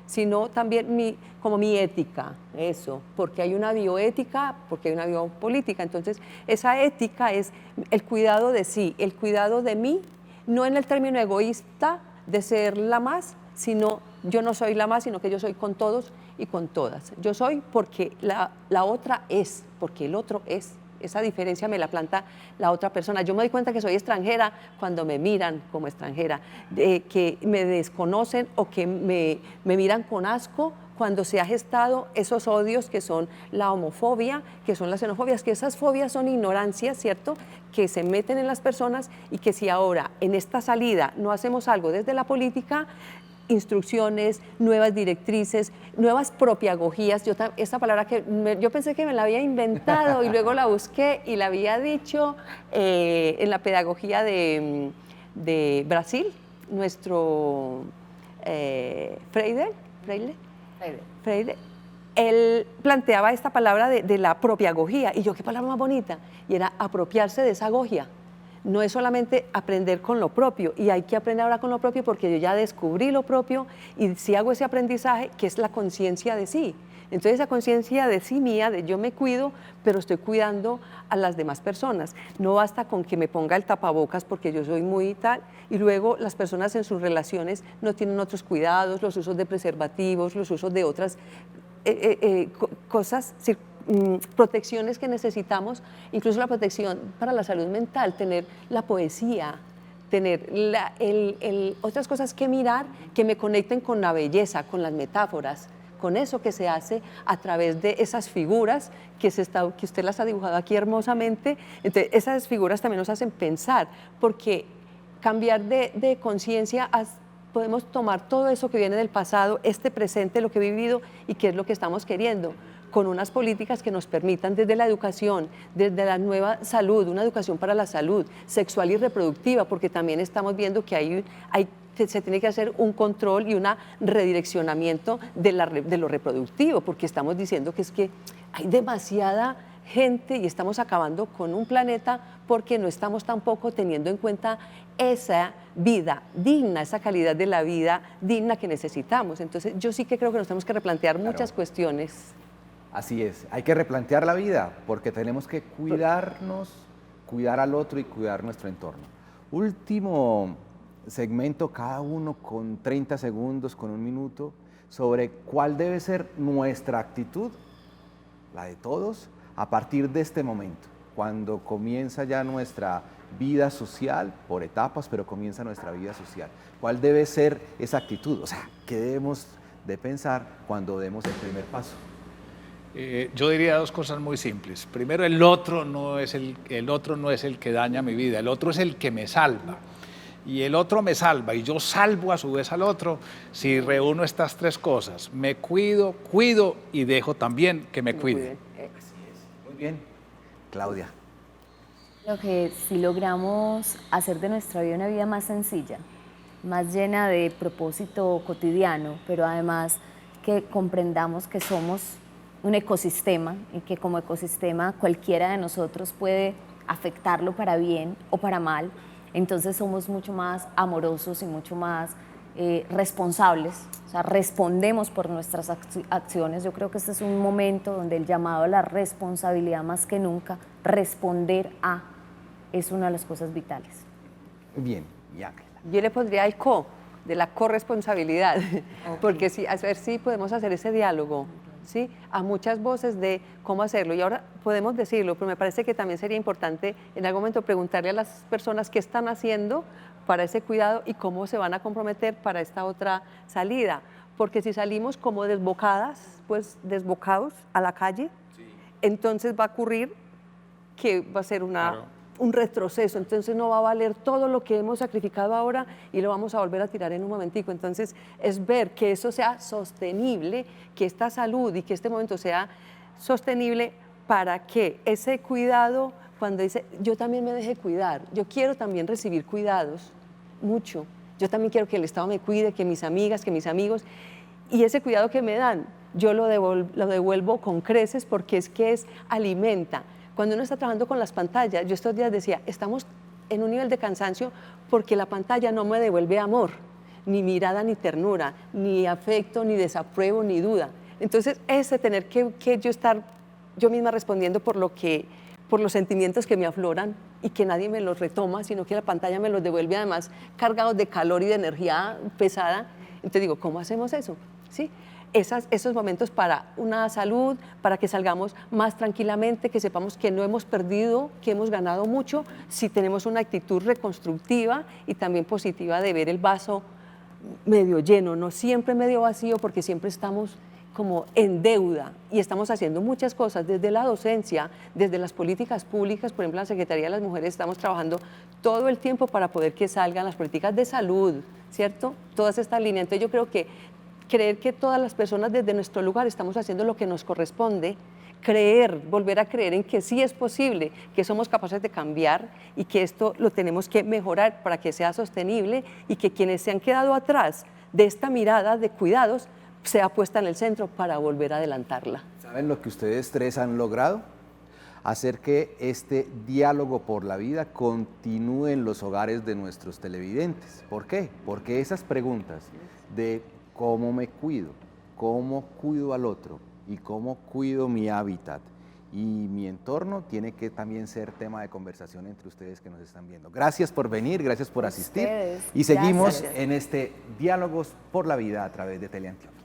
sino también como mi ética, eso, porque hay una bioética, porque hay una biopolítica. Entonces, esa ética es el cuidado de sí, el cuidado de mí, no en el término egoísta de ser la más, sino yo no soy la más, sino que yo soy con todos y con todas. Yo soy porque la otra es, porque el otro es. Esa diferencia me la planta la otra persona. Yo me doy cuenta que soy extranjera cuando me miran como extranjera, que me desconocen o que me miran con asco cuando se ha gestado esos odios que son la homofobia, que son las xenofobias, que esas fobias son ignorancias, ¿cierto?, que se meten en las personas, y que si ahora en esta salida no hacemos algo desde la política, instrucciones, nuevas directrices, nuevas propiagogías. Esta palabra que yo pensé que me la había inventado y luego la busqué y la había dicho en la pedagogía de Brasil, nuestro Freire, Freire. Freire, él planteaba esta palabra de la propiagogía, y yo, qué palabra más bonita, y era apropiarse de esa agogia. No es solamente aprender con lo propio, y hay que aprender ahora con lo propio porque yo ya descubrí lo propio, y si hago ese aprendizaje, que es la conciencia de sí. Entonces esa conciencia de sí mía, de yo me cuido, pero estoy cuidando a las demás personas. No basta con que me ponga el tapabocas porque yo soy muy tal, y luego las personas en sus relaciones no tienen otros cuidados, los usos de preservativos, los usos de otras cosas, protecciones que necesitamos, incluso la protección para la salud mental, tener la poesía, tener otras cosas que mirar que me conecten con la belleza, con las metáforas, con eso que se hace a través de esas figuras que usted las ha dibujado aquí hermosamente. Entonces, esas figuras también nos hacen pensar, porque cambiar de conciencia, podemos tomar todo eso que viene del pasado, este presente, lo que he vivido y qué es lo que estamos queriendo, con unas políticas que nos permitan desde la educación, desde la nueva salud, una educación para la salud sexual y reproductiva, porque también estamos viendo que se tiene que hacer un control y un redireccionamiento de lo reproductivo, porque estamos diciendo que es que hay demasiada gente y estamos acabando con un planeta porque no estamos tampoco teniendo en cuenta esa vida digna, esa calidad de la vida digna que necesitamos. Entonces yo sí que creo que nos tenemos que replantear muchas cuestiones. Así es, hay que replantear la vida porque tenemos que cuidarnos, cuidar al otro y cuidar nuestro entorno. Último segmento, cada uno con 30 segundos, con 1 minuto, sobre cuál debe ser nuestra actitud, la de todos, a partir de este momento, cuando comienza ya nuestra vida social, por etapas, pero comienza nuestra vida social. ¿Cuál debe ser esa actitud? O sea, ¿qué debemos de pensar cuando demos el primer paso? Yo diría 2 cosas muy simples. Primero, el otro no es el que daña mi vida, el otro es el que me salva. Y el otro me salva y yo salvo a su vez al otro si reúno estas 3 cosas. Me cuido, cuido y dejo también que me cuide. Así es. Muy bien. Claudia. Creo que si logramos hacer de nuestra vida una vida más sencilla, más llena de propósito cotidiano, pero además que comprendamos que somos un ecosistema y que como ecosistema cualquiera de nosotros puede afectarlo para bien o para mal, entonces somos mucho más amorosos y mucho más responsables, o sea, respondemos por nuestras acciones. Yo creo que este es un momento donde el llamado a la responsabilidad más que nunca, responder a, es una de las cosas vitales. Bien, y Ángela. Yo le pondría el de la corresponsabilidad, porque sí, a ver si podemos hacer ese diálogo, ¿sí? A muchas voces de cómo hacerlo, y ahora podemos decirlo, pero me parece que también sería importante en algún momento preguntarle a las personas qué están haciendo para ese cuidado y cómo se van a comprometer para esta otra salida, porque si salimos como desbocadas, pues desbocados a la calle, entonces va a ocurrir que va a ser un retroceso, entonces no va a valer todo lo que hemos sacrificado ahora y lo vamos a volver a tirar en un momentico. Entonces es ver que eso sea sostenible, que esta salud y que este momento sea sostenible para que ese cuidado, cuando dice yo también me deje cuidar, yo quiero también recibir cuidados, mucho, yo también quiero que el Estado me cuide, que mis amigas, que mis amigos, y ese cuidado que me dan, yo lo devuelvo con creces porque es alimenta. Cuando uno está trabajando con las pantallas, yo estos días decía, estamos en un nivel de cansancio porque la pantalla no me devuelve amor, ni mirada, ni ternura, ni afecto, ni desapruebo, ni duda. Entonces, ese tener que yo estar yo misma respondiendo por los sentimientos que me afloran y que nadie me los retoma, sino que la pantalla me los devuelve además cargados de calor y de energía pesada. Entonces digo, ¿cómo hacemos eso? ¿Sí? Esos momentos para una salud, para que salgamos más tranquilamente, que sepamos que no hemos perdido, que hemos ganado mucho, si tenemos una actitud reconstructiva y también positiva de ver el vaso medio lleno, no siempre medio vacío, porque siempre estamos como en deuda y estamos haciendo muchas cosas desde la docencia, desde las políticas públicas, por ejemplo, en la Secretaría de las Mujeres estamos trabajando todo el tiempo para poder que salgan las políticas de salud, ¿cierto? Todas estas líneas. Entonces yo creo que creer que todas las personas desde nuestro lugar estamos haciendo lo que nos corresponde, volver a creer en que sí es posible, que somos capaces de cambiar y que esto lo tenemos que mejorar para que sea sostenible y que quienes se han quedado atrás de esta mirada de cuidados sea puesta en el centro para volver a adelantarla. ¿Saben lo que ustedes tres han logrado? Hacer que este diálogo por la vida continúe en los hogares de nuestros televidentes. ¿Por qué? Porque esas preguntas de cómo me cuido, cómo cuido al otro y cómo cuido mi hábitat y mi entorno tiene que también ser tema de conversación entre ustedes que nos están viendo. Gracias por venir, gracias por asistir Ustedes, y seguimos gracias. en este Diálogos por la Vida a través de Teleantioquia.